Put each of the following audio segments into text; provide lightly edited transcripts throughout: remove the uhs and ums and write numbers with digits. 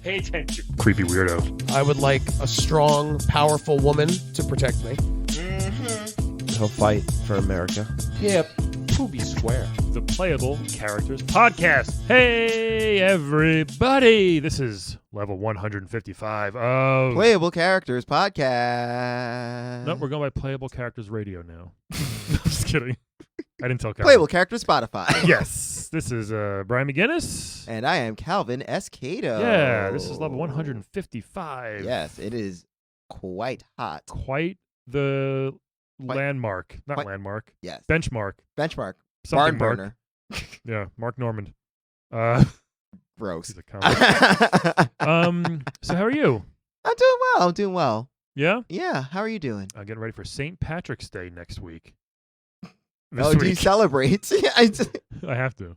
Pay attention. Creepy weirdo. I would like a strong, powerful woman to protect me. He'll fight for America. Yep. Be square. The Playable Characters Podcast. Hey, everybody. This is level 155 of Playable Characters Podcast. No, we're going by Playable Characters Radio now. I'm just kidding. I didn't tell Calvin. Playable Characters Spotify. Yes. This is Brian McGinnis. And I am Calvin S. Cato. Yeah, this is level 155. Yes, it is quite hot. Quite the landmark. Not Quite. landmark. Yes. Benchmark. Benchmark. Something Barn Mark. burner. Yeah, Mark Normand. Gross. He's a comic. So how are you? I'm doing well. Yeah? Yeah, how are you doing? I'm getting ready for St. Patrick's Day next week. Do you celebrate? I have to.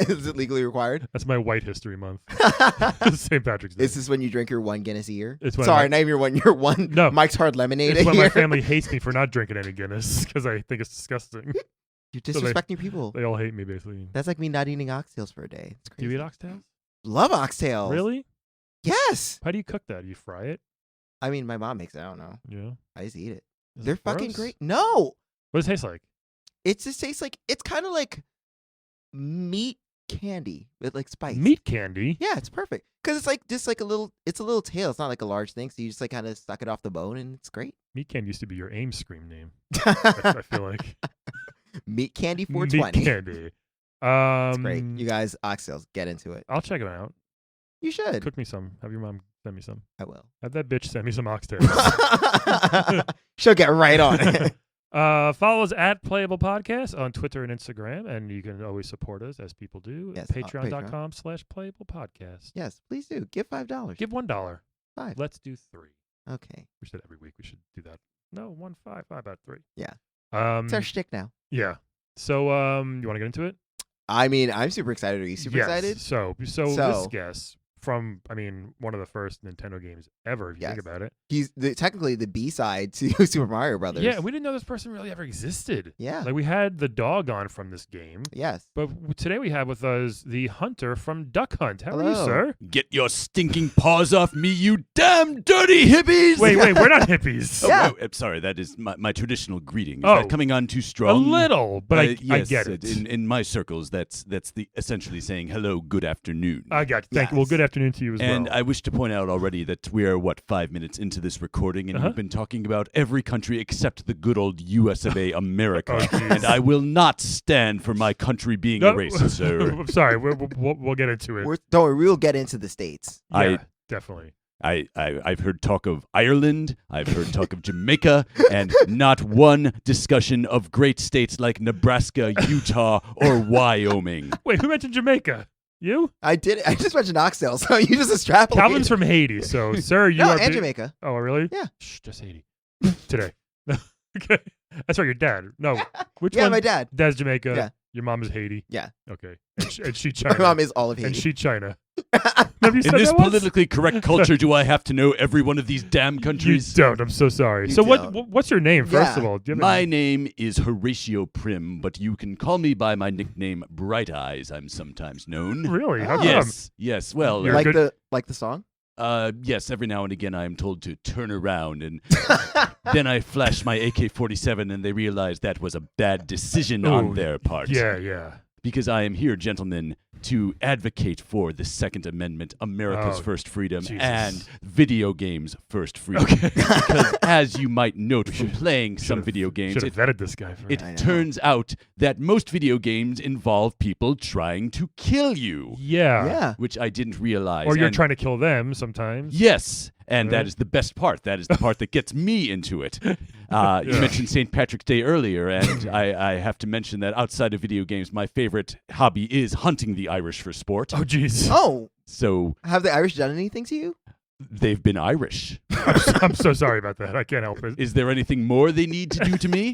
Is it legally required? That's my White History Month. St. Patrick's Day. Is this when you drink your one Guinness a year? It's when Sorry, not even your one No. Mike's Hard Lemonade It's a when year. my family hates me for not drinking any Guinness because I think it's disgusting. You're disrespecting people. They all hate me, basically. That's like me not eating oxtails for a day. It's Do crazy. you eat oxtails? Love oxtails. Really? Yes. How do you cook that? Do you fry it? I mean, my mom makes it. I don't know. Yeah. I just eat it. Is They're it fucking gross? great. No. What does it taste like? It just tastes like, it's kind of like meat candy with like spice. Meat candy? Yeah, it's perfect. Because it's like just like it's a little tail. It's not like a large thing. So you just like kind of suck it off the bone and it's great. Meat candy used to be your AIM scream name. I feel like. Meat candy Meat 420. candy. It's great. You guys, oxtails, get into it. I'll check them out. You should. Cook me some. Have your mom send me some. I will. Have that bitch send me some oxtails. She'll get right on it. Follow us at Playable Podcast on Twitter and Instagram, and you can always support us, as people do, Yes, at patreon.com/Playable Podcast. Yes, please do. Give $5. Give $1. 5. Let's do 3. Okay. We said every week we should do that. No, 1, 5, 5 about 3. Yeah. It's It's our shtick now. Yeah. So, you want to get into it? I mean, I'm super excited. Are you super excited? So this guest from, one of the first Nintendo games ever, if you think about it. He's technically the B-side to Super Mario Brothers. Yeah, we didn't know this person really ever existed. Yeah. Like, we had the dog on from this game. Yes. But today we have with us the hunter from Duck Hunt. How are you, Hello. sir? Get your stinking paws off me, you damn dirty hippies! Wait, we're not hippies. Oh, Yeah. I'm sorry, that is my traditional greeting. Is Oh. that coming on too A strong? little, but I yes, get it. In my circles, that's the essentially saying hello, good afternoon. I got it. Thank you. Well, Yes. good afternoon to you as And well. I wish to point out already that we are, 5 minutes into this recording, and Uh-huh. we've been talking about every country except the good old US of A, America. Oh, jeez. And I will not stand for my country being No, erased, sir. I'm sorry. We'll get into it. Don't worry, we'll get into the States. Yeah, definitely. I've heard talk of Ireland, I've heard talk of Jamaica, and not one discussion of great states like Nebraska, Utah, or Wyoming. Wait, who mentioned Jamaica? You? I did. I just mentioned oxtail, so you just extrapolated. Calvin's from Haiti, so sir, you No, are and Jamaica. Oh, really? Yeah. Shh, just Haiti. Today. Okay. That's right, your dad. No. Which Yeah, one? my dad. Dad's Jamaica. Yeah. Your mom is Haiti. Yeah. Okay. And she China. My mom is all of And Haiti. she China. Have you In said this that once? politically correct culture, do I have to know every one of these damn You countries? don't. I'm so sorry. You So don't. what's your name, first Yeah. of all? Do you have My a, name is Horatio Prim, but you can call me by my nickname Bright Eyes, I'm sometimes known. Really? How Oh. come? Yes. Well, You're like good- the song. yes, every now and again I am told to turn around, and then I flash my AK-47 and they realize that was a bad decision Oh, on their part. Yeah. Because I am here, gentlemen, to advocate for the Second Amendment, America's Oh, first freedom, Jesus. and video games' first freedom. Okay. Because as you might note from playing some video games, Should have vetted this guy first. it I know. turns out that most video games involve people trying to kill you, Yeah. which I didn't realize. Or you're And trying to kill them sometimes. Yes, and Right. that is the best part. That is the part that gets me into it. You Yeah. mentioned St. Patrick's Day earlier, and I have to mention that outside of video games, my favorite hobby is hunting the Irish for sport. Oh, jeez. Oh, So have the Irish done anything to you? they've been Irish. I'm so sorry about that. I can't help it. Is there anything more they need to do to me?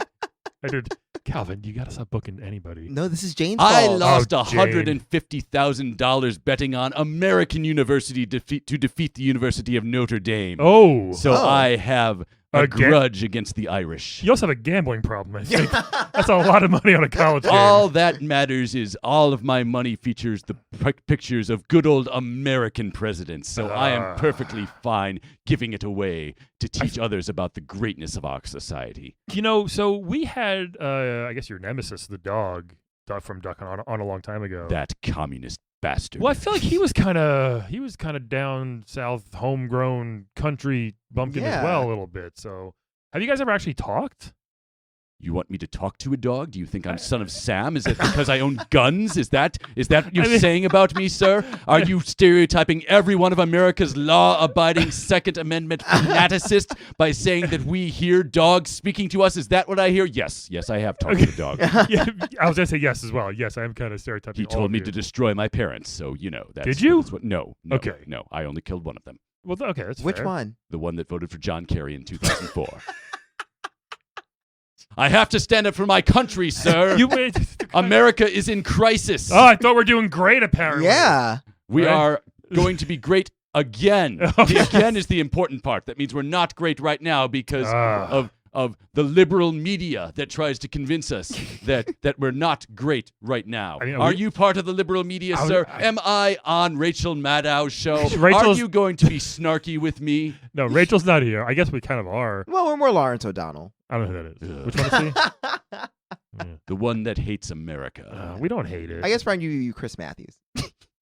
I did. Calvin, you got to stop booking anybody. No, this is Jane's I fault. lost Jane. $150,000 betting on American University to defeat the University of Notre Dame. Oh. So Oh. I have a grudge against the Irish. You also have a gambling problem, I think. That's a lot of money on a college game. All that matters is all of my money features the pictures of good old American presidents, so I am perfectly fine giving it away to teach others about the greatness of our society. So we had, I guess your nemesis, the dog from Duck on a long time ago. That communist bastard. Well, I feel like he was kind of down south, homegrown country bumpkin as well a little bit. So, have you guys ever actually talked? You want me to talk to a dog? Do you think I'm son of Sam? Is it because I own guns? Is that what you're saying about me, sir? Are you stereotyping every one of America's law-abiding Second Amendment fanaticist by saying that we hear dogs speaking to us? Is that what I hear? Yes, I have talked to a dog. Yeah, I was going to say yes as well. Yes, I am kind of stereotyping. He told me to destroy my parents, so that's... Did you? No. Okay. No, I only killed one of them. Well, okay, that's Which fair. one? The one that voted for John Kerry in 2004. I have to stand up for my country, sir. America is in crisis. Oh, I thought we were doing great, apparently. Yeah. We Right? are going to be great again. The again is the important part. That means we're not great right now because of the liberal media that tries to convince us that we're not great right now. I mean, are you part of the liberal media, sir? Am I on Rachel Maddow's show? Are you going to be snarky with me? No, Rachel's not here. I guess we kind of are. Well, we're more Lawrence O'Donnell. I don't know who that is. Which one is he? Yeah. The one that hates America. We don't hate it. I guess, Brian, you Chris Matthews.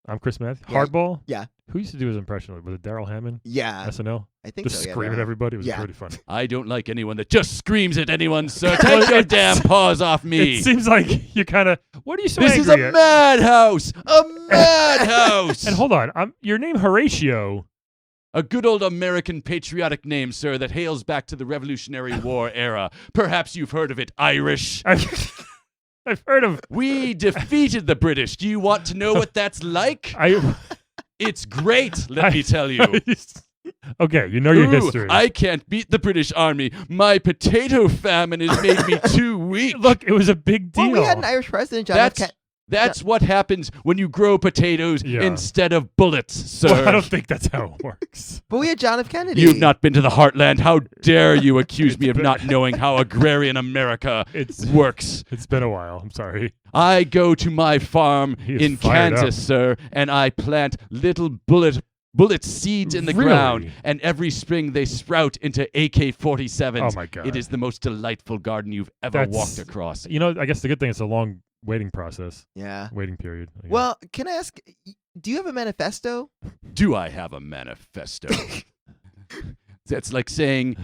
I'm Chris Matthews. Yeah. Hardball? Yeah. Who used to do his impression of it? Was it Daryl Hammond? Yeah. SNL? I think Just so. scream at everybody. It was pretty funny. I don't like anyone that just screams at anyone, sir. Take your damn paws off me. It seems like you kind of. What are you so This angry is a at? madhouse. A madhouse. And hold on, your name Horatio. A good old American patriotic name, sir, that hails back to the Revolutionary War era. Perhaps you've heard of it, Irish. I've heard of. We defeated the British. Do you want to know what that's like? It's great, let me tell you. Okay, you know your history. I can't beat the British army. My potato famine has made me too weak. Look, it was a big deal. Well, we had an Irish president, John F. That's what happens when you grow potatoes instead of bullets, sir. Well, I don't think that's how it works. But we had John F. Kennedy. You've not been to the heartland. How dare you accuse me of not knowing how agrarian America works? It's been a while. I'm sorry. I go to my farm in fired Kansas, sir, and I plant little bullet seeds in the ground, and every spring they sprout into AK-47s. Oh, my God. It is the most delightful garden you've ever walked across. I guess the good thing is a long waiting process. Yeah. Waiting period. Well, can I ask, do you have a manifesto? Do I have a manifesto? That's like saying,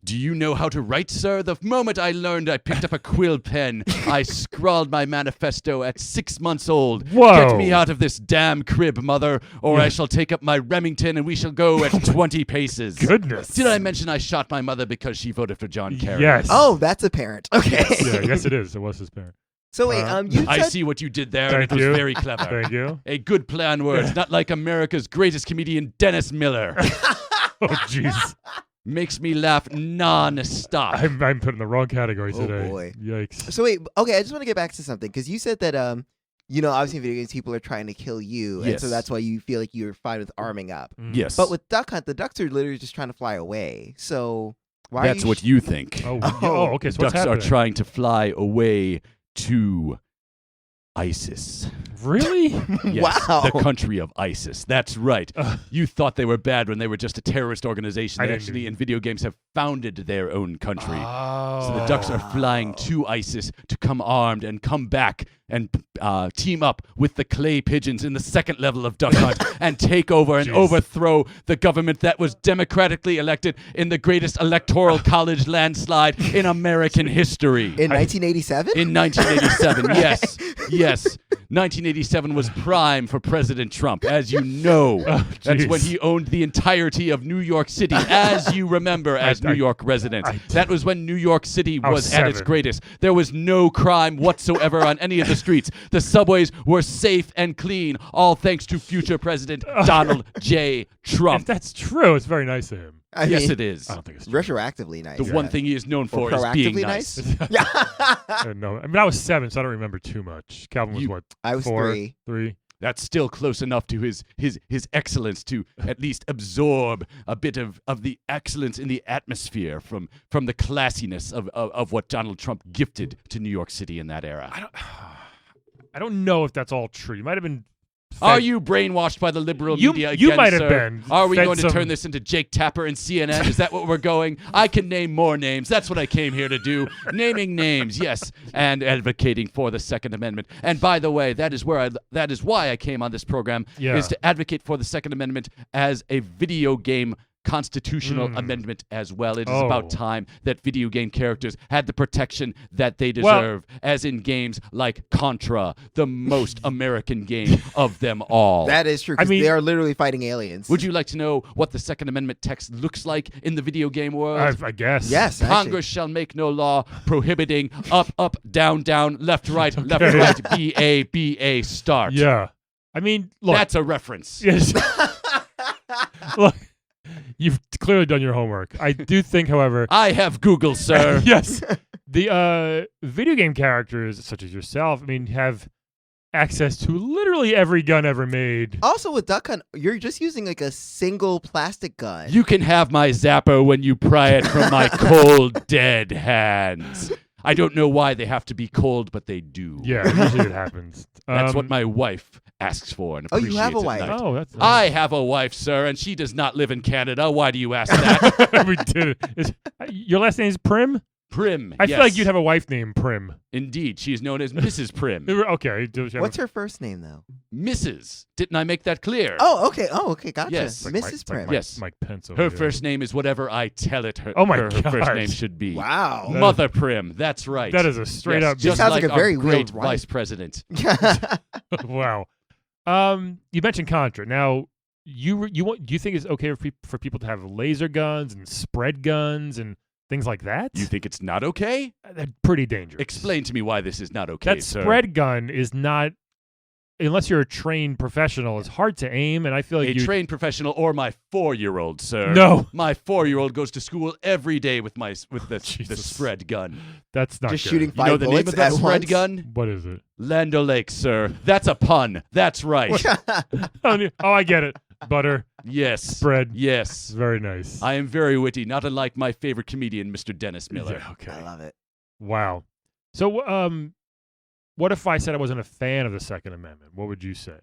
do you know how to write, sir? The moment I learned, I picked up a quill pen. I scrawled my manifesto at 6 months old. Whoa. Get me out of this damn crib, mother, or I shall take up my Remington and we shall go at 20 paces. Goodness. Did I mention I shot my mother because she voted for John Kerry? Yes. Oh, that's apparent. Okay. Yes, it is. It was his parent. So wait, you I said... see what you did there, and Thank it was you. very clever. Thank you. A good play on words, not like America's greatest comedian, Dennis Miller. Oh, jeez. Makes me laugh non-stop. I'm put in the wrong category today. Oh, boy. Yikes. So wait, okay, I just want to get back to something, because you said that, obviously in video games, people are trying to kill you, and so Yes. that's why you feel like you're fine with arming up. Yes. But with Duck Hunt, the ducks are literally just trying to fly away. So why That's are you what you think. Oh, Oh. okay. So what's Ducks are happening? trying to fly away to ISIS. Really? Yes, Wow. the country of ISIS. That's right. You thought they were bad when they were just a terrorist organization. I They didn't actually, do- in video games, have founded their own country. Oh. So the Ducks are flying to ISIS to come armed and come back and team up with the clay pigeons in the second level of Duck Hunt and take over and Jeez. overthrow the government that was democratically elected in the greatest electoral college landslide in American history. in 1987? In 1987, yes. Yes. 1987 was prime for President Trump, as you know. That's jeez. when he owned the entirety of New York City, as you remember, as New York residents. That was when New York City I was was at its 7. greatest. There was no crime whatsoever on any of the streets. The subways were safe and clean, all thanks to future President Donald J. Trump. If that's true, it's very nice of him. I Yes, mean, it is. I don't think it's true. retroactively nice. The one thing he is known Or for is being proactively nice. No, I mean I was 7, so I don't remember too much. Calvin was what? I was 4, 3. 3. That's still close enough to his excellence to at least absorb a bit of the excellence in the atmosphere from the classiness of what Donald Trump gifted to New York City in that era. I don't know if that's all true. You might have been. Are you brainwashed by the liberal media again, You might have sir? been. Are we Fed going to some- turn this into Jake Tapper and CNN? Is that what we're going? I can name more names. That's what I came here to do. Naming names, yes, and advocating for the Second Amendment. And by the way, that is why I came on this program, is to advocate for the Second Amendment as a video game constitutional amendment as well. It is about time that video game characters had the protection that they deserve, as in games like Contra, the most American game of them all. That is true, because they are literally fighting aliens. Would you like to know what the Second Amendment text looks like in the video game world? I guess. Yes. Congress shall make no law prohibiting up, up, down, down, left, right, B-A, B-A, start. Yeah. I mean, look. That's a reference. Yes. Look, you've clearly done your homework. I do think, however. I have Google, sir. Yes. The video game characters, such as yourself, I mean, have access to literally every gun ever made. Also, with Duck Hunt, you're just using like a single plastic gun. You can have my Zapper when you pry it from my cold, dead hands. I don't know why they have to be cold, but they do. Yeah, usually it happens. That's what my wife asks for and Oh, appreciates you have a at wife. night. Oh, that's nice. I have a wife, sir, and she does not live in Canada. Why do you ask that? We did it. Your last name is Prim? Prim. I feel like you'd have a wife named Prim. Indeed, she is known as Mrs. Prim. Okay. What's her first name, though? Mrs. Didn't I make that clear? Oh, okay. Gotcha. Yes. Mrs. Prim. Yes. Mike Pence over Her here. first name is whatever I tell it her, Oh my her first gosh. name should be. Wow. Mother Prim. That's right. That is a straight Yes, up. just sounds like like a our very great weird wife. vice president. Wow. You mentioned Contra. Now, do you think it's okay for people to have laser guns and spread guns and things like that? You think it's not okay? That's pretty dangerous. Explain to me why this is not okay, That sir. spread gun is not, unless you're a trained professional, it's hard to aim, and I feel like A trained professional or my 4-year-old, sir. No. My 4-year-old goes to school every day with the Jesus. spread gun. that's not Just good. shooting You know five the name bullets of that at spread once? gun? What is it? Land O'Lakes, sir. That's a pun. That's right. Oh, I get it. Butter, Yes. spread. Yes. Very nice. I am very witty, not unlike my favorite comedian, Mr. Dennis Miller. Yeah, okay. I love it. Wow. So, what if I said I wasn't a fan of the Second Amendment? What would you say?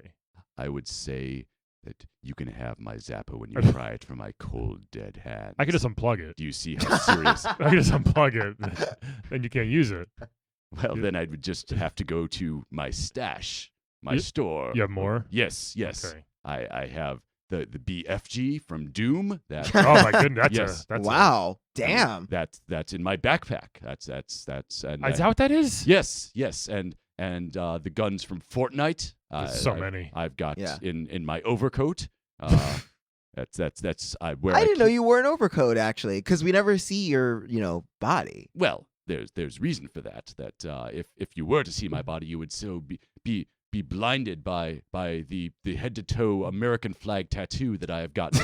I would say that you can have my Zappa when you pry it from my cold, dead hands. I could just unplug it. Do you see how serious? I could just unplug it, then you can't use it. Well, then I would just have to go to my stash, my store. You have more? Yes. Okay. I have the BFG from Doom. That Oh my goodness, Yes. that's Wow. Damn. that's in my backpack. That's and is that what that is? yes, and the guns from Fortnite. There's so many. I've got Yeah. in my overcoat. That's where I didn't know you wore an overcoat, actually, because we never see your, body. Well, there's reason for that. That if you were to see my body, you would so be blinded by the head to toe American flag tattoo that I have gotten.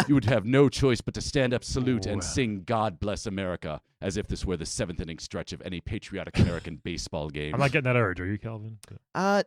You would have no choice but to stand up, salute, and sing "God Bless America" as if this were the 7th inning stretch of any patriotic American baseball game. I'm not getting that urge. Are you, Calvin?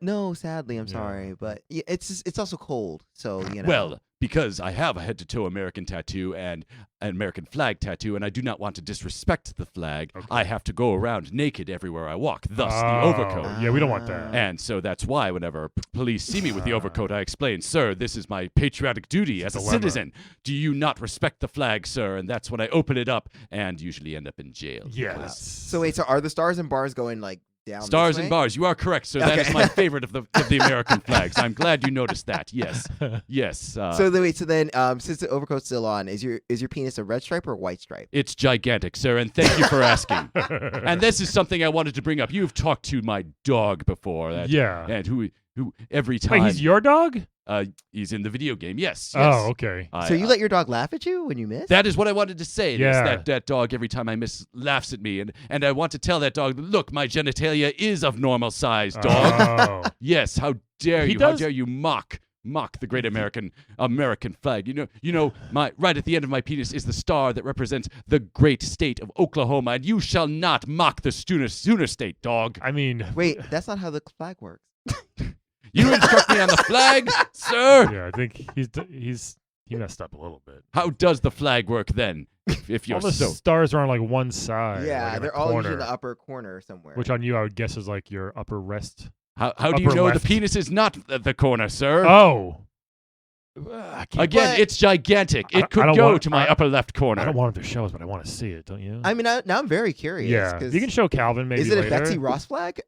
No, sadly, I'm Yeah. sorry, but it's also cold, so Well, because I have a head to toe American tattoo and an American flag tattoo, and I do not want to disrespect the flag, Okay. I have to go around naked everywhere I walk, thus the Oh, overcoat. Yeah, we don't want that. And so that's why whenever police see me with the overcoat, I explain, sir, this is my patriotic duty as a Dilemma. citizen. Do you not respect the flag, sir? And that's when I open it up and usually end up in jail. Yes. because So wait, so are the stars and bars going like down? Stars this and way? bars. You are correct, sir. That Okay. is my favorite of the American flags. I'm glad you noticed that. Yes. Yes. So then, since the overcoat's still on, is your penis a red stripe or a white stripe? It's gigantic, sir, and thank you for asking. And this is something I wanted to bring up. You've talked to my dog before. Yeah. And who every time Wait, he's your dog? he's in the video game. Yes. Oh, okay. So you let your dog laugh at you when you miss? That is what I wanted to say. Yeah. That dog, every time I miss, laughs at me. And I want to tell that dog, look, my genitalia is of normal size, dog. Oh. Yes, how dare He you? How does- dare you mock the great American flag? You know, my right at the end of my penis is the star that represents the great state of Oklahoma, and you shall not mock the Sooner State, dog. I mean, Wait, that's not how the flag works. You instruct me on the flag, sir. Yeah, I think he messed up a little bit. How does the flag work then? If you're All the so stars are on like one side. Yeah, like in they're a all usually corner, in the upper corner somewhere. which on you I would guess is like your upper rest. how do you upper know left. the penis is not at the corner, sir? Oh. I can't- Again, But- it's gigantic. I It could don't go want- to my upper left corner. I don't want him to show us, but I want to see it, don't you? I mean, now I'm very curious. yeah, 'cause you can show Calvin maybe is it later. a Betsy Ross flag?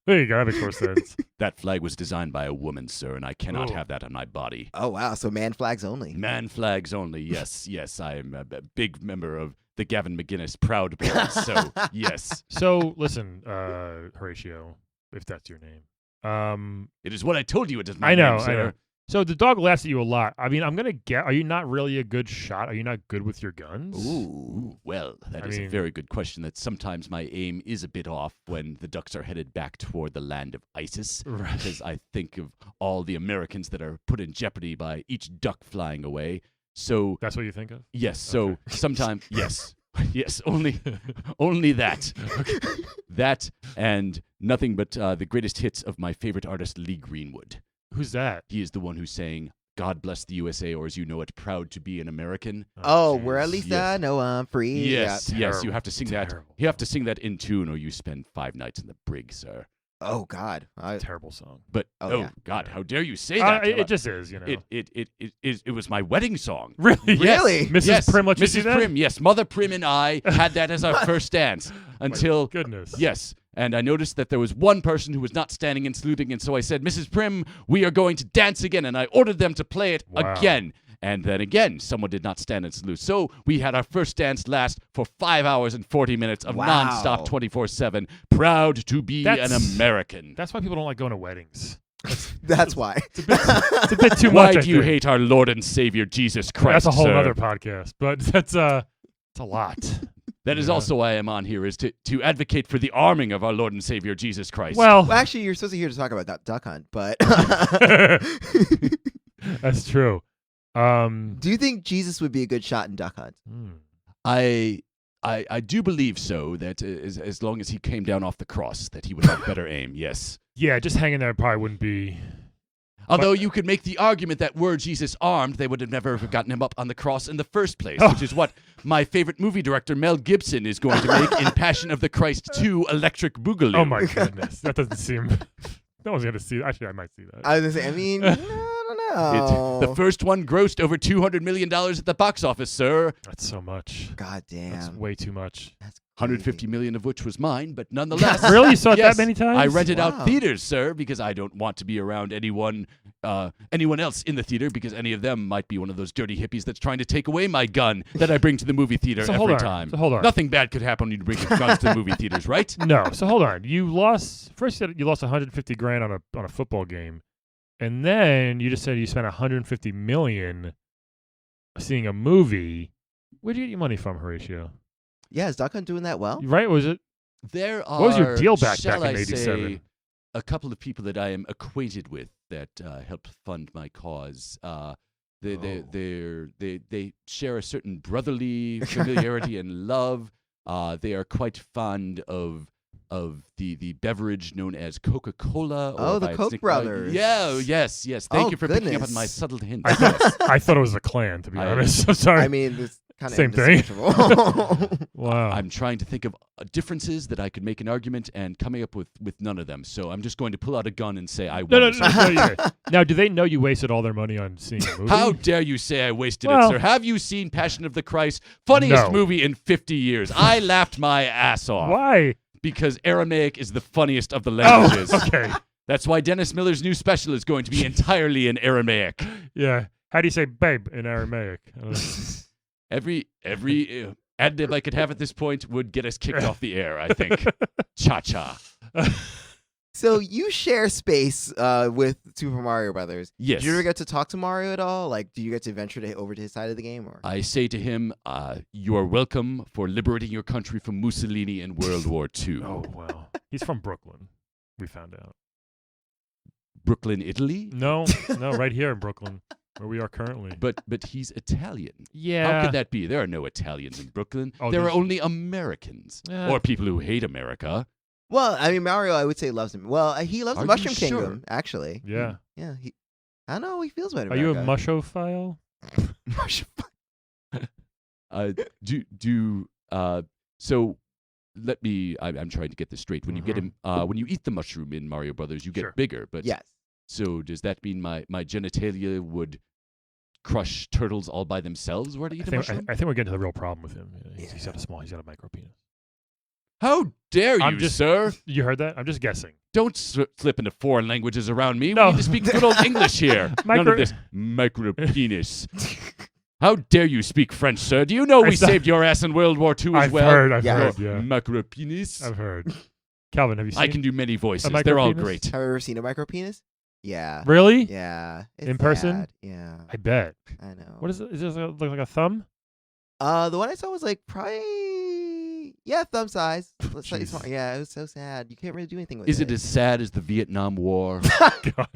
There you go. That makes more sense. That flag was designed by a woman, sir, and I cannot Oh. have that on my body. Oh wow, so man flags only. Man flags only. Yes, yes. I am a big member of the Gavin McGinnis Proud Boys. So yes, So listen, Horatio, if that's your name. it is what I told you. It is my I know, name, sir. I know. So the dog laughs at you a lot. I mean, I'm gonna get. Are you not really a good shot? Are you not good with your guns? Ooh, well, that I is a mean- very good question. That sometimes my aim is a bit off when the ducks are headed back toward the land of ISIS, Right. because I think of all the Americans that are put in jeopardy by each duck flying away. So That's what you think of? yes, so Okay. sometimes yes, yes, only that, that and nothing but the greatest hits of my favorite artist Lee Greenwood. Who's that? He is the one who sang "God Bless the USA," or as you know it, "Proud to be an American." Oh, jeez. where at least Yes. I know I'm free. Yes, Yeah. yes, you Terrible, have to sing that. terrible. You have to sing that in tune, or you spend 5 nights in the brig, sir. Oh God. Terrible song. But Oh, yeah. God, how dare you say that? It just is, you know. It was my wedding song. Really? Yes, Really? Mrs. Yes, Prim let you Mrs. do that? Prim, yes, Mother Prim and I had that as our first dance until Goodness. yes. And I noticed that there was one person who was not standing and saluting, and so I said, "Mrs. Prim, we are going to dance again," and I ordered them to play it Wow. again. And then again, someone did not stand and salute. So we had our first dance last for 5 hours and 40 minutes of Wow. nonstop 24/7. Proud to be an That's- American. That's why people don't like going to weddings. That's why. It's a bit too Why much. I do you think. hate our Lord and Savior Jesus Christ? That's a whole sir? other podcast, but that's it's a lot. That is Yeah. also why I'm on here, is to advocate for the arming of our Lord and Savior Jesus Christ. Well, Well, actually, you're supposed to here to talk about that duck hunt, but that's true. do you think Jesus would be a good shot in duck hunt? hmm. I do believe so, that as long as he came down off the cross, that he would have better aim, yes. Yeah, just hanging there probably wouldn't be. Although you could make the argument that were Jesus armed, they would have never gotten him up on the cross in the first place, Oh. which is what my favorite movie director, Mel Gibson, is going to make in Passion of the Christ 2, Electric Boogaloo. Oh my goodness, that doesn't seem. No one's gonna see. Actually, I might see that. I was gonna say. I mean, I don't know. The first one grossed over $200 million at the box office, sir. That's so much. God That's damn. way too much. That's 150 million of which was mine, but nonetheless. Really, you saw it Yes, that many times? I rented Wow. out theaters, sir, because I don't want to be around anyone else in the theater, because any of them might be one of those dirty hippies that's trying to take away my gun that I bring to the movie theater So every hold on. time. So hold on. Nothing bad could happen when you bring your guns to the movie theaters, right? No. So hold on. You lost first. You said you lost 150 grand on a football game, and then you just said you spent 150 million seeing a movie. Where'd you get your money from, Horatio? Yeah, is duck hunt doing that well? Right? Was it? There are, What was your deal back shall in I '87? say, a couple of people that I am acquainted with that helped fund my cause. They share a certain brotherly familiarity and love. They are quite fond of the beverage known as Coca-Cola. or Oh, if the I Koch think brothers. Yeah, yes. Thank Oh, you for picking up on goodness. my subtle hints. I thought it was a clan. To be I- honest, I'm sorry. I mean, it's kind of Same thing. indistinguishable. wow. I'm trying to think of differences that I could make an argument, and coming up with none of them. So I'm just going to pull out a gun and say I won. no, this yeah. Now, do they know you wasted all their money on seeing a movie? How dare you say I wasted Well- it, sir? Have you seen Passion of the Christ? Funniest No. movie in 50 years. I laughed my ass off. Why? Because Aramaic is the funniest of the languages. Oh, okay. That's why Dennis Miller's new special is going to be entirely in Aramaic. Yeah. How do you say babe in Aramaic? Every adlib I could have at this point would get us kicked off the air, I think. Cha-cha. So you share space with Super Mario Brothers. Yes. Did you ever get to talk to Mario at all? Like, do you get to venture over to his side of the game? Or I say to him, you are welcome for liberating your country from Mussolini in World War II. Oh, wow. He's from Brooklyn. We found out. Brooklyn, Italy? No, right here in Brooklyn, where we are currently. But he's Italian. Yeah. How could that be? There are no Italians in Brooklyn. Oh, there are there's- only Americans. Yeah. Or people who hate America. Well, I mean, Mario, I would say loves him. Well, he loves Are the you Mushroom sure? Kingdom, actually. Yeah. Yeah, I don't know how he feels about it. Are you a mushophile? So let me. I'm trying to get this straight. When you get him, when you eat the mushroom in Mario Brothers, you get Sure. bigger. But Yes. So does that mean my genitalia would crush turtles all by themselves? Where to eat a mushroom? I think we're getting to the real problem with him. He's got a micro penis. How dare I'm you, just- sir? You heard that? I'm just guessing. Don't slip into foreign languages around me. No. We need to speak good old English here. None Micro- of this micro penis. How dare you speak French, sir? Do you know we saved your ass in World War II as I've well? heard. Yeah. Yeah. Micro penis. I've heard. Calvin, have you seen? I can do many voices. micro They're all penis? great. Have you ever seen a micro penis? Yeah. Really? Yeah. It's In person? sad. Yeah. I bet. I know. What is it? Is this look like a thumb? The one I saw was like probably thumb size. Slightly Jeez. small. Yeah, it was so sad. You can't really do anything with Is it. it as sad as the Vietnam War? God.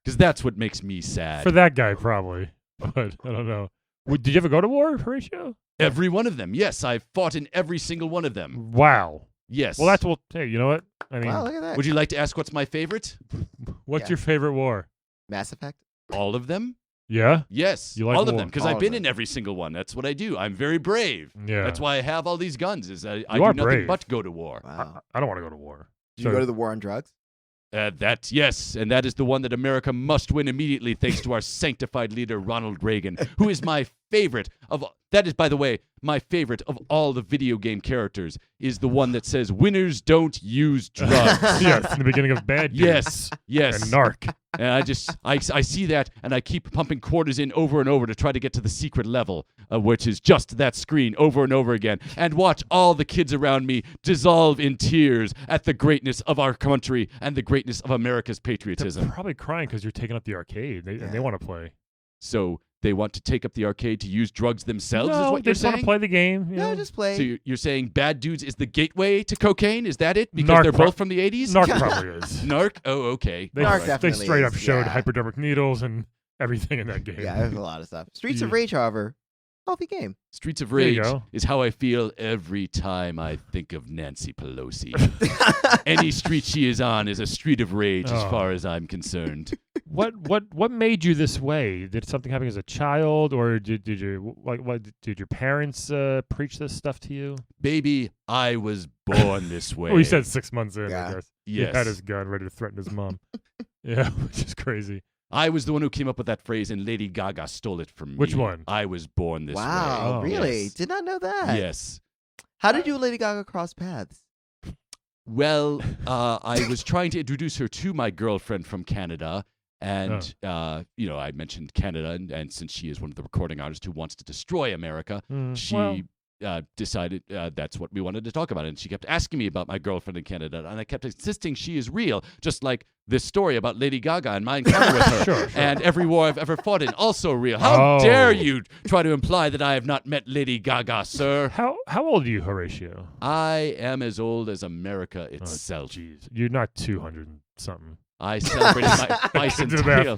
Because that's what makes me sad. For that guy, probably. But I don't know. Did you ever go to war, Horatio? Every one of them. Yes, I've fought in every single one of them. Wow. Yes. Well, hey, you know what? I mean, Wow, look at that. Would you like to ask what's my favorite? what's Yeah. your favorite war? Mass Effect? All of them? Yeah. Yes. You like all of war? them. Because All I've of been them. in every single one. That's what I do. I'm very brave. Yeah. That's why I have all these guns. Is I do are nothing brave. but go to war. Wow. I don't want to go to war. Did you So- go to the war on drugs? Yes, and that is the one that America must win immediately, thanks to our sanctified leader Ronald Reagan, who is my favorite of. That is, by the way, my favorite of all the video game characters. Is the one that says "Winners don't use drugs." Yes, in the beginning of Bad Dudes Yes, and Narc. And I see that, and I keep pumping quarters in over and over to try to get to the secret level, which is just that screen over and over again, and watch all the kids around me dissolve in tears at the greatness of our country and the greatness of America's They're patriotism. probably crying because you're taking up the arcade. And they want to play. So they want to take up the arcade to use drugs themselves, is No, what they you're just want saying? to play the game. you No, know? just play. So you're saying Bad Dudes is the gateway to cocaine? Is that it? Because Narc they're pro- both from the 80s? Narc probably is. Narc? Oh, okay. They, Narc All right. they definitely straight is, up showed yeah. hypodermic needles and everything in that game. Yeah, there's a lot of stuff. Streets of Yeah. Rage, however, healthy game. Streets of There you Rage go. is how I feel every time I think of Nancy Pelosi. Any street she is on is a street of rage as Oh. far as I'm concerned. What made you this way? Did something happen as a child, or did your parents preach this stuff to you? Baby, I was born this way. Well, he said 6 months in. Yeah. I guess Yes. he had his gun ready to threaten his mom. Yeah, which is crazy. I was the one who came up with that phrase, and Lady Gaga stole it from me. Which one? I was born this Wow, Oh. really? Yes. Did not know way. that. Yes. How did you and Lady Gaga cross paths? Well, I was trying to introduce her to my girlfriend from Canada. And, I mentioned Canada, and since she is one of the recording artists who wants to destroy America, she decided that's what we wanted to talk about. And she kept asking me about my girlfriend in Canada, and I kept insisting she is real, just like this story about Lady Gaga and my encounter with her. Sure. And every war I've ever fought in, also real. How Oh. dare you try to imply that I have not met Lady Gaga, sir? How old are you, Horatio? I am as old as America Oh, itself. Jeez, you're not 200 and something. I celebrated my bicentennial.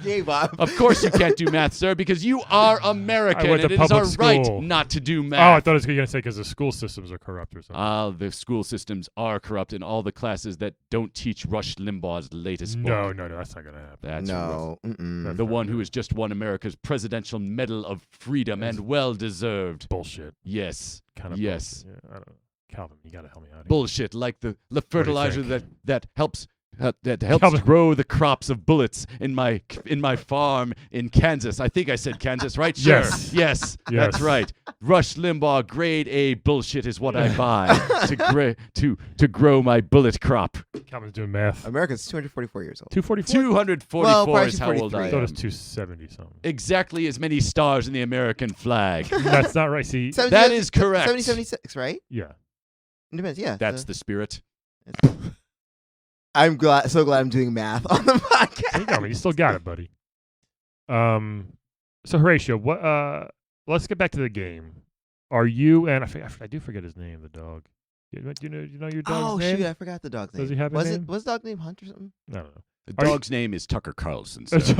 Hey, Bob. Of course you can't do math, sir, because you are American, I went and to it is our public right school. not to do Oh, I math. thought it was going to say because the school systems are corrupt or something. The school systems are corrupt in all the classes that don't teach Rush Limbaugh's latest book. No, that's not going to happen. That's No. Mm-mm. the one who has just won America's Presidential Medal of Freedom, and well deserved. Bullshit. Yes, Kind of. yes, bullshit. Yeah, I don't know. Calvin, you got to help me out here. bullshit. Like the fertilizer think? that helps. That helps Calvin. grow the crops of bullets in my farm in Kansas. I think I said Kansas, right? Sure. Yes. Yes, Yes. that's right. Rush Limbaugh grade A bullshit is what I buy to grow my bullet crop. Calvin's doing math. America's 244 years old. 244? 244 Well, probably is how old I 243. I thought it am. was 270 something. Exactly as many stars in the American flag. That's not right. See, 70 That is correct. 76, right? yeah. Independence, yeah. That's the spirit. I'm so glad I'm doing math on the podcast. There you go, man. You still got it, buddy. So Horatio, let's get back to the game. Are you and I do forget his name, the dog. Do you know your dog's Oh name? shoot, I forgot the dog's name. Does he have a was name? Was the dog named Hunt or something? I don't know. The dog's name is Tucker Carlson, sir. So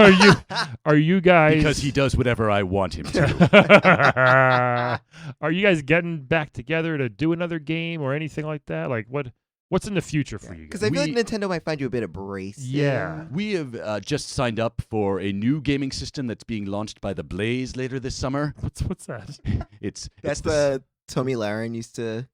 are you guys? Because he does whatever I want him to. Are you guys getting back together to do another game or anything like that? Like what's in the future for you guys? Because I feel like Nintendo might find you a bit abrasive. Yeah. We have just signed up for a new gaming system that's being launched by the Blaze later this summer. What's that? That's the Tommy Lahren used to.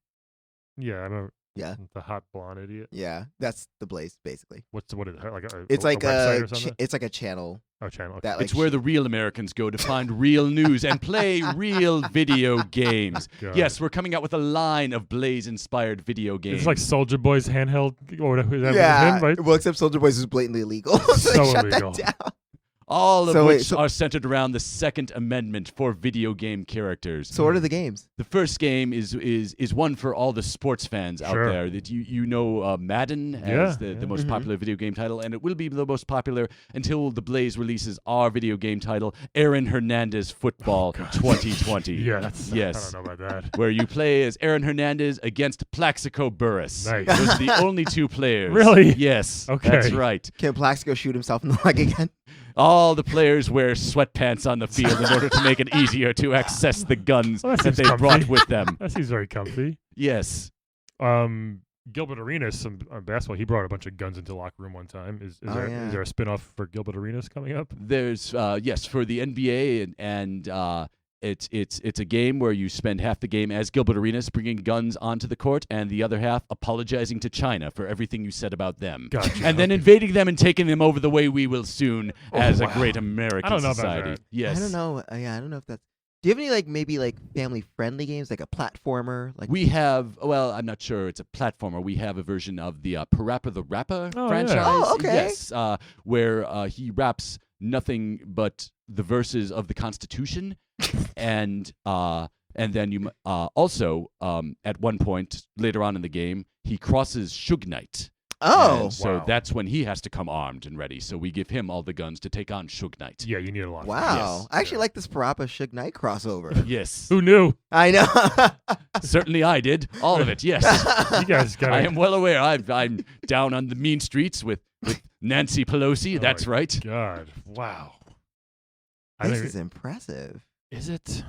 Yeah, I remember. Yeah. The hot blonde idiot. Yeah, that's the Blaze basically. What is it? Like It's like website or something? it's like a channel. Oh, channel. Okay. That, like, It's where the real Americans go to find real news and play real video games. God. Yes, we're coming out with a line of Blaze-inspired video games. It's like Soldier Boy's handheld. Or is that yeah. him, right? Well, except Soldier Boys is blatantly illegal. So So they shut illegal. that down. all of So wait, which are centered around the Second Amendment for video game characters. So what are the games? The first game is one for all the sports fans out Sure. there. That you know Madden as the most popular video game title, and it will be the most popular until the Blaze releases our video game title, Aaron Hernandez Football 2020. Yeah, yes. I don't know about that. Where you play as Aaron Hernandez against Plaxico Burress. Nice. Those are the only two players. Really? Yes. Okay. That's right. Can Plaxico shoot himself in the leg again? All the players wear sweatpants on the field in order to make it easier to access the guns Well, that that seems they brought comfy. with them. That seems very comfy. Yes. Gilbert Arenas on basketball. He brought a bunch of guns into the locker room one time. Is there a spinoff for Gilbert Arenas coming up? There's yes for the NBA and it's a game where you spend half the game as Gilbert Arenas bringing guns onto the court and the other half apologizing to China for everything you said about them. Gotcha. And then invading them and taking them over the way we will soon as a great American I don't know about society. that. Yes. I don't know. Yeah, I don't know if that's. Do you have any maybe family friendly games like a platformer? Like We have, well, I'm not sure it's a platformer. We have a version of the Parappa the Rapper Oh, yeah. franchise. Oh, okay. Yes, where he raps nothing but the verses of the Constitution, and then you also at one point later on in the game he crosses Suge Knight. Oh, And so wow. that's when he has to come armed and ready. So we give him all the guns to take on Suge Knight. Yeah, you need a lot. wow! Yes. I actually like this Parappa Suge Knight crossover. Yes, Who knew? I know. certainly I did. All of it. Yes. You guys got. I am well aware. I'm down on the mean streets with Nancy Pelosi. Oh That's my right. God. Wow. This is impressive. Is it?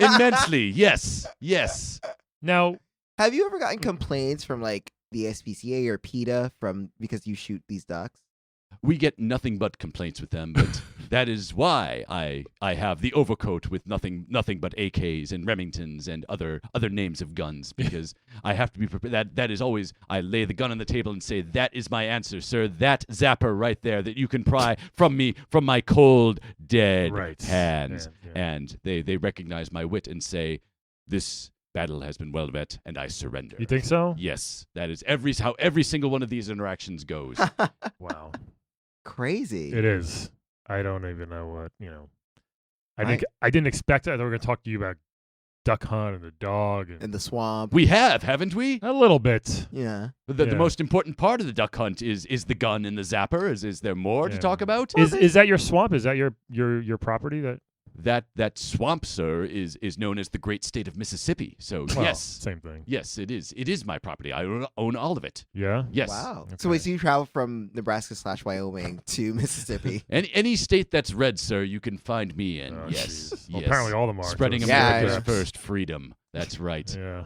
Immensely. Yes. Yes. Now, Have you ever gotten complaints from the SPCA or PETA because you shoot these ducks? We get nothing but complaints with them, but that is why I have the overcoat with nothing but AKs and Remingtons and other names of guns, because I have to be prepared. That is always, I lay the gun on the table and say, that is my answer, sir. That zapper right there that you can pry from me, from my cold, dead Right. hands. Yeah. And they recognize my wit and say, this battle has been well met, and I surrender. You think so? Yes, that is how every single one of these interactions goes. Wow. Crazy. It is. I don't even know what, I didn't expect it. I thought we were going to talk to you about Duck Hunt and the dog. In the swamp. We haven't we? A little bit. Yeah. The Yeah. most important part of the duck hunt is the gun and the zapper. Is there more to Yeah. talk about? Is that your swamp? Is that your property? That swamp, sir, is known as the great state of Mississippi. So Well, yes, Same thing. yes, it is. It is my property. I own all of it. Yeah. Yes. Wow. Okay. So wait, so you travel from Nebraska/Wyoming to Mississippi? Any state that's red, sir, you can find me in. Oh, yes. jeez. Well, Yes. apparently all of them are. Spreading so Yeah, America's I know. first freedom. That's right. Yeah.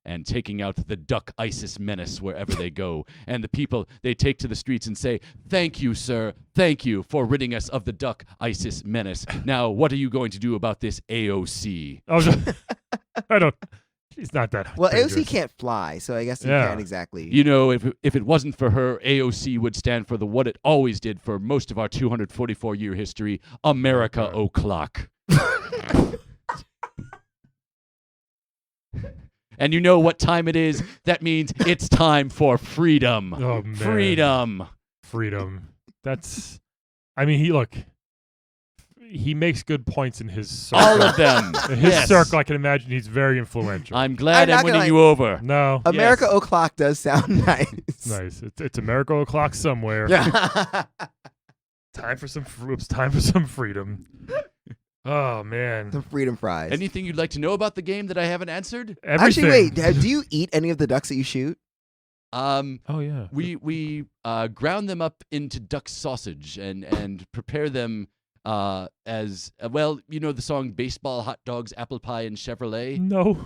And taking out the duck ISIS menace wherever they go. And the people, they take to the streets and say, thank you, sir. Thank you for ridding us of the duck ISIS menace. Now, what are you going to do about this AOC? I don't. She's not that. Well, dangerous. AOC can't fly, so I guess you Yeah. can't exactly. You know, if it wasn't for her, AOC would stand for what it always did for most of our 244-year history, America o'clock. And you know what time it is? That means it's time for freedom. Oh, man. Freedom. That's. I mean, he makes good points in his circle. All of them. In his Yes. circle, I can imagine he's very influential. I'm glad I'm I'm not gonna winning you over. No. America Yes. O'Clock does sound nice. Nice. It's America o'clock somewhere. Yeah. Time for some It's time for some freedom. Oh man. Some freedom fries. Anything you'd like to know about the game that I haven't answered? Everything. Actually, wait. Do you eat any of the ducks that you shoot? Oh yeah. We ground them up into duck sausage and prepare them as well. You know the song "Baseball, Hot Dogs, Apple Pie, and Chevrolet." No.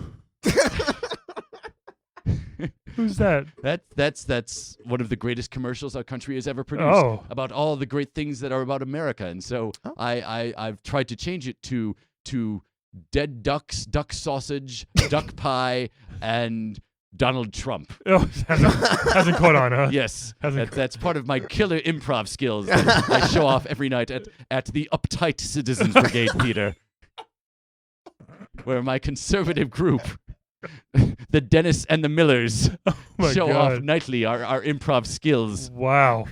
Who's that? That's one of the greatest commercials our country has ever produced about all the great things that are about America. And so I've tried to change it to dead ducks, duck sausage, duck pie, and Donald Trump. Oh, hasn't caught on, huh? Yes, that's part of my killer improv skills that I show off every night at the Uptight Citizens Brigade Theater, where my conservative group, the Dennis and the Millers, show off nightly our improv skills. Wow.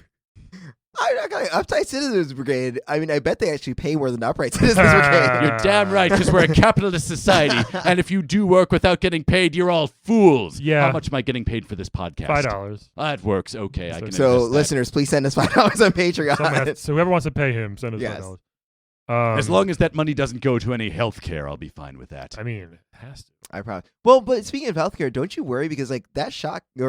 Uptight Citizens Brigade. I mean, I bet they actually pay more than Upright Citizens Brigade. You're damn right, because we're a capitalist society, and if you do work without getting paid, you're all fools. Yeah. How much am I getting paid for this podcast? $5. That works. Okay, I can. So, invest that. listeners, please send us $5 on Patreon. So whoever wants to pay him, send us $5. As long as that money doesn't go to any health care, I'll be fine with that. I mean, it has to. I probably. Well, but speaking of healthcare, don't you worry because like that shock the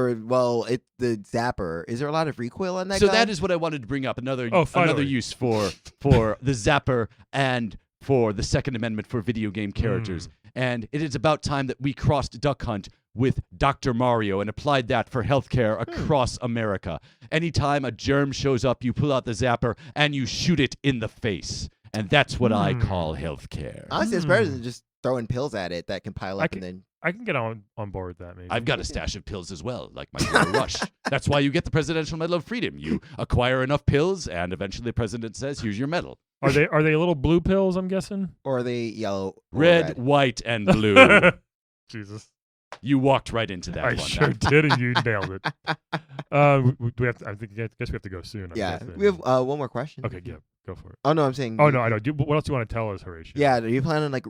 zapper. Is there a lot of recoil on that? So gun? that is what I wanted to bring up. Another use for the zapper and for the Second Amendment for video game characters. And it is about time that we crossed Duck Hunt with Dr. Mario and applied that for healthcare across America. Anytime a germ shows up, you pull out the zapper and you shoot it in the face. And that's what I call healthcare. Honestly, it's better than just throwing pills at it that can pile up and then. I can get on board with that, maybe. I've got a stash of pills as well, like my Hero Rush. That's why you get the Presidential Medal of Freedom. You acquire enough pills, and eventually the president says, "Here's your medal." Are they little blue pills? I'm guessing. Or are they yellow? Or red, white, and blue. Jesus. You walked right into that I one. sure did, and you nailed it. We have to, I guess we have to go soon. Yeah, we have one more question. Okay, yeah, go for it. Oh no, I'm saying. Oh no, I know. What else do you want to tell us, Horatio? Yeah, do you plan on like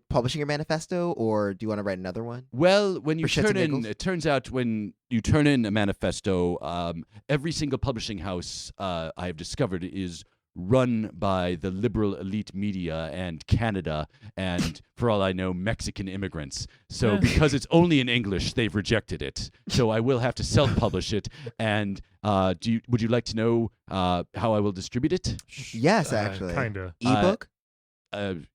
publishing your manifesto, or do you want to write another one? Well, when you For shits turn and in, giggles? it turns out when you turn in a manifesto, every single publishing house I have discovered is run by the liberal elite media and Canada and, for all I know, Mexican immigrants. So because it's only in English, they've rejected it. So I will have to self-publish it. And would you like to know how I will distribute it? Yes, actually. Kinda. Ebook.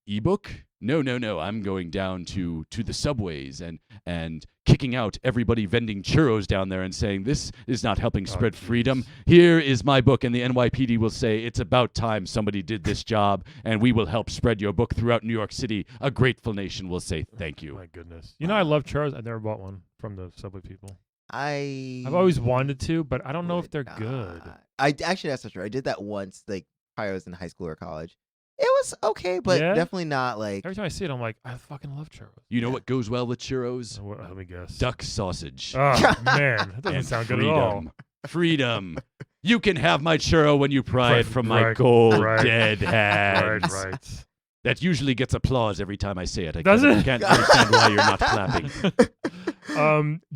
Ebook? No. I'm going down to the subways and kicking out everybody vending churros down there and saying, this is not helping spread freedom. Here is my book, and the NYPD will say, it's about time somebody did this job, and we will help spread your book throughout New York City. A grateful nation will say thank you. My goodness. You know, I love churros. I never bought one from the Subway people. I've always wanted to, but I don't know if they're good. Actually, that's not true. I did that once, like probably I was in high school or college. It was okay, but definitely not like. Every time I see it, I'm like, I fucking love churros. You know what goes well with churros? Let me guess. Duck sausage. Oh, man. That doesn't sound good at all. Freedom. You can have my churro when you pry it from my cold, dead hands. Right. That usually gets applause every time I say it. Does it? I can't understand why you're not clapping.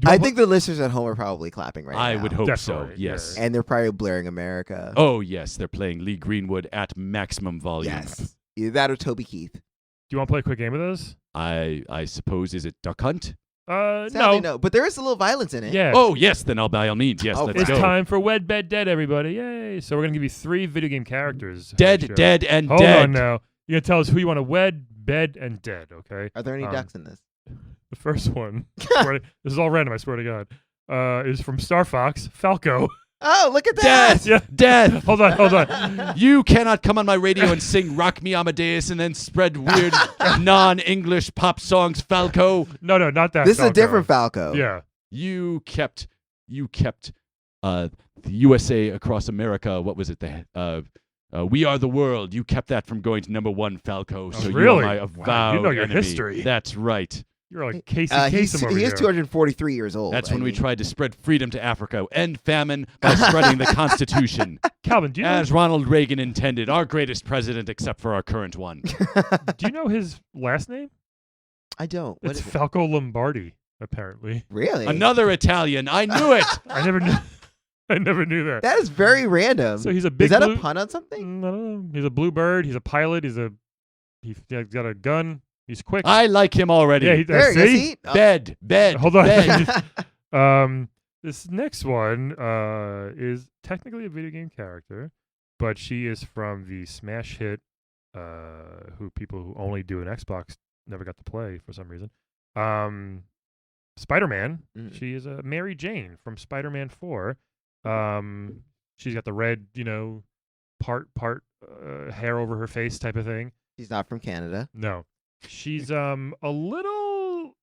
I think the listeners at home are probably clapping right now. I would hope Definitely, so, yes. And they're probably blaring America. Oh, yes. They're playing Lee Greenwood at maximum volume. Yes. Either that or Toby Keith. Do you want to play a quick game with us? I suppose, is it Duck Hunt? Sadly, no. But there is a little violence in it. Yeah. Oh, yes. Then by all means. Yes, let's it's go. time for Wed, Bed, Dead, everybody. Yay. So we're going to give you 3 video game characters. Dead, dead, and Hold dead. Hold on now. You're going to tell us who you want to wed, bed, and dead, okay? Are there any ducks in this? The first one, this is all random, I swear to God, is from Star Fox, Falco. Oh, look at that! Death! Yeah. Death! Hold on. You cannot come on my radio and sing Rock Me Amadeus and then spread weird non-English pop songs, Falco. No, not that This Falco. is a different Falco. Yeah. You kept the USA across America. What was it? We Are the World. You kept that from going to #1, Falco. So really? You're my avowed you know your enemy. history. That's right. You're like Casey He Kasem over is here. 243 years old. That's when we tried to spread freedom to Africa, end famine by spreading the Constitution. Calvin, do you know? As Ronald Reagan intended, our greatest president except for our current one. Do you know his last name? I don't. What It's is it? Falco Lombardi, apparently. Really? Another Italian. I knew it. I never knew that. That is very random. So he's a big. Is that blue, a pun on something? I don't know. He's a blue bird. He's a pilot. He's got a gun. He's quick. I like him already. Yeah, There, see? see? Oh. Bed. Hold on. Bed. This next one is technically a video game character, but she is from the smash hit who people who only do an Xbox never got to play for some reason. Spider-Man. She is Mary Jane from Spider-Man 4. She's got the red, part hair over her face type of thing. She's not from Canada. No. She's a little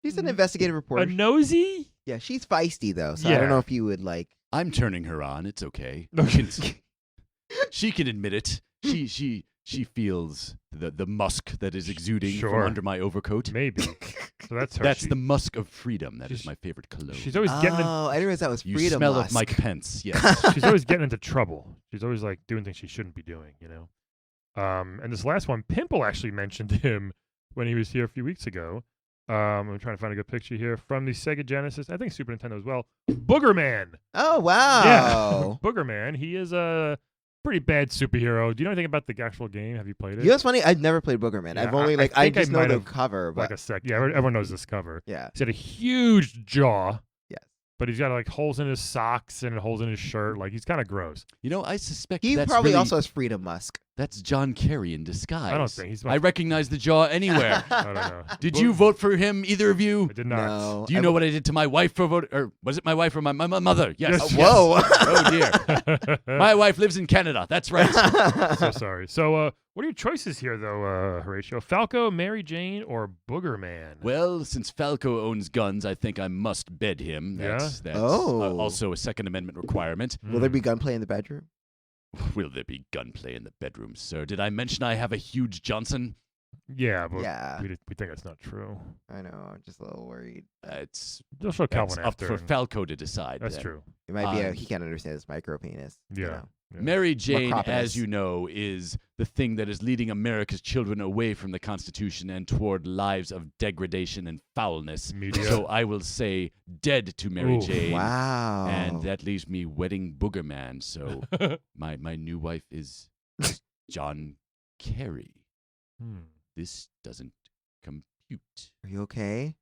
She's an investigative reporter. a nosy. Yeah, she's feisty though, so I don't know if you would like. I'm turning her on. It's okay. She can admit it. She feels the musk that is exuding from under my overcoat. Maybe. So that's her. That's the musk of freedom. That is my favorite cologne. She's always getting. I didn't realize that was You freedom. smell musk. of Mike Pence. Yes. She's always getting into trouble. She's always like doing things she shouldn't be doing. And this last one, Pimple actually mentioned him when he was here a few weeks ago. I'm trying to find a good picture here from the Sega Genesis. I think Super Nintendo as well. Booger Man. Oh wow! Yeah, Booger Man. He is a pretty bad superhero. Do you know anything about the actual game? Have you played it? You know what's funny? I've never played Booger Man. Yeah, I've only I I think just I know might the have, cover. But Like a sec. Yeah, everyone knows this cover. yeah, He's got a huge jaw. Yes. But he's got like holes in his socks and holes in his shirt. Like he's kind of gross. I suspect he that's probably really, also has freedom musk. That's John Kerry in disguise. I don't think he's. I recognize the jaw anywhere. I don't know. Did you vote for him, either of you? I did not. No. Do you know what I did to my wife for vote? Or was it my wife or my mother? Yes. Yes. Whoa! Oh dear. My wife lives in Canada. That's right. So sorry. So, what are your choices here, though, Horatio? Falco, Mary Jane, or Booger Man? Well, since Falco owns guns, I think I must bed him. That's Oh. also a Second Amendment requirement. Will there be gunplay in the bedroom? Will there be gunplay in the bedroom, sir? Did I mention I have a huge Johnson? Yeah, but Yeah. we think that's not true. I know. I'm just a little worried. It's They'll show Calvin up after. for and- Falco to decide. That's then. true. It might be he can't understand his micro penis. Yeah. Yeah. Mary Jane, Macropolis. as you know, is the thing that is leading America's children away from the Constitution and toward lives of degradation and foulness. Media. So I will say dead to Mary Ooh. Jane. Wow. And that leaves me wedding Booger Man. So my new wife is John Kerry. This doesn't compute. Are you okay?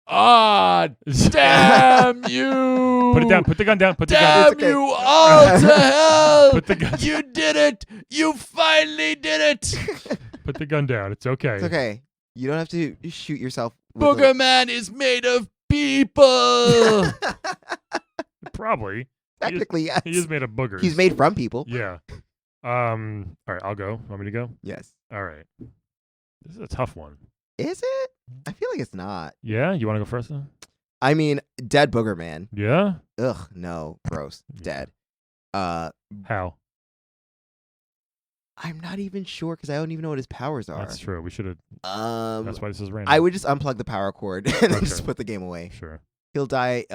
Ah, damn you! Put it down. Put the gun down. Put the gun Damn down. okay. you all to hell! Put the gun. You did it! You finally did it! Put the gun down. It's okay. It's okay. You don't have to shoot yourself. With Booger Man is made of people! Probably. Technically, yes. He is made of boogers. He's made from people. Yeah. All right. I'll go. Want me to go? Yes. All right. This is a tough one. Is it? I feel like it's not. Yeah. You want to go first then? I mean, dead Booger Man. Yeah. Ugh, no, gross. Yeah. Dead. How? I'm not even sure because I don't even know what his powers are. That's true. We should have. That's why this is random. I would just unplug the power cord and then Okay. just put the game away. Sure. He'll die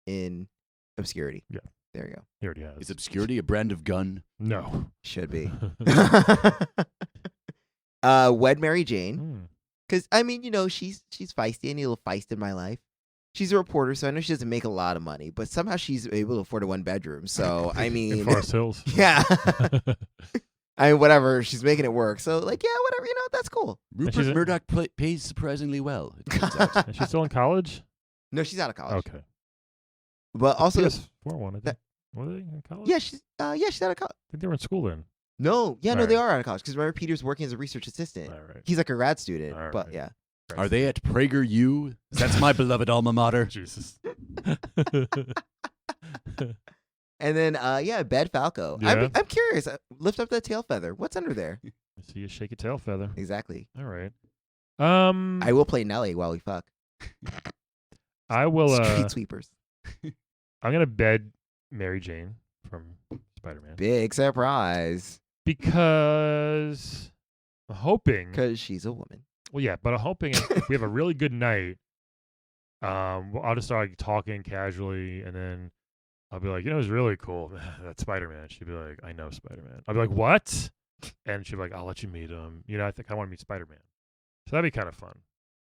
in obscurity. Yeah. There you go. He already has. Is obscurity a brand of gun? No. Should be. Wed Mary Jane. Because, I mean, she's feisty. I need a little feist in my life. She's a reporter, so I know she doesn't make a lot of money, but somehow she's able to afford a one-bedroom. So, I mean... In Forest Hills. Yeah. I mean, whatever. She's making it work. So, like, yeah, whatever. That's cool. Rupert Murdoch pays surprisingly well, it turns out. Is she still in college? No, she's out of college. Okay. But also... PS4 one, I think. Were they in college? Yeah, she's out of college. I think they were in school then. No, no, All they right. are out of college. Because remember, Peter's working as a research assistant. All right. He's like a grad student. All But, right. yeah. Are they at PragerU? That's my beloved alma mater. Jesus. And then, Bed Falco. Yeah. I'm curious. Lift up that tail feather. What's under there? I see you shake a tail feather. Exactly. All right. I will play Nelly while we fuck. I will. Street sweepers. I'm gonna bed Mary Jane from Spider-Man Big surprise. because I'm hoping. Because she's a woman. Well, yeah, but I'm hoping if we have a really good night, I'll just start like, talking casually, and then I'll be like, it was really cool. That's Spider-Man. She'd be like, I know Spider-Man. I'll be like, what? And she'd be like, I'll let you meet him. I think I want to meet Spider-Man. So that'd be kind of fun.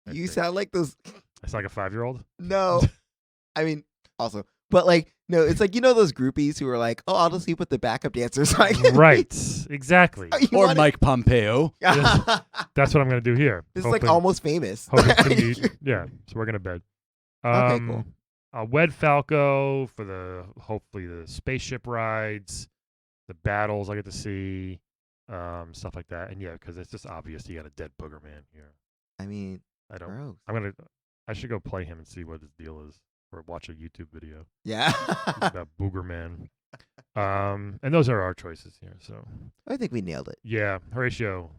I You think. sound like those. It's like a 5-year-old. No. I mean, also. But, like, no, it's like, those groupies who are like, oh, I'll just sleep with the backup dancer. So I can... Right. Exactly. You Or wanna- Mike Pompeo. That's what I'm gonna do here. This is like almost famous. Hoping to meet. Yeah. So we're gonna bed. Okay, cool. I'll wed Falco for hopefully the spaceship rides, the battles I get to see, stuff like that. And yeah, because it's just obvious you got a dead booger man here. I mean, I don't. gross. I should go play him and see what his deal is, or watch a YouTube video Yeah. about booger man. And those are our choices here. So I think we nailed it. yeah, Horatio.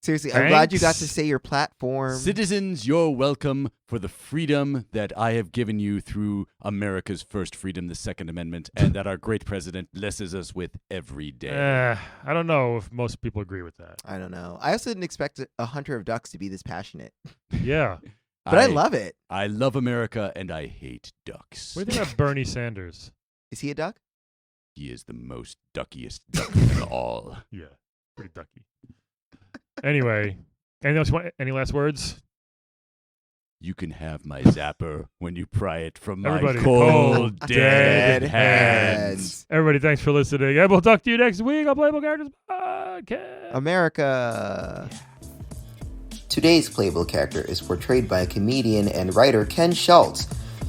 Seriously, I'm glad you got to thanks. say your platform. Citizens, you're welcome for the freedom that I have given you through America's first freedom, the Second Amendment, and that our great president blesses us with every day. I don't know if most people agree with that. I don't know. I also didn't expect a hunter of ducks to be this passionate, Yeah. but I love it. I love America, and I hate ducks. What do you think about Bernie Sanders? Is he a duck? He is the most duckiest duck of all. Yeah, pretty ducky. Anyway, any last words? You can have my zapper when you pry it from my Everybody, cold, cold, dead dead hands. Everybody, thanks for listening. And we'll talk to you next week on Playable Characters Podcast. America. Today's playable character is portrayed by comedian and writer Ken Schultz.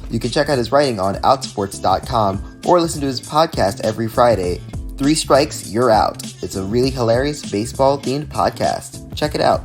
You can check out his writing on outsports.com or listen to his podcast every Friday. 3 strikes, you're out. It's a really hilarious baseball-themed podcast. Check it out.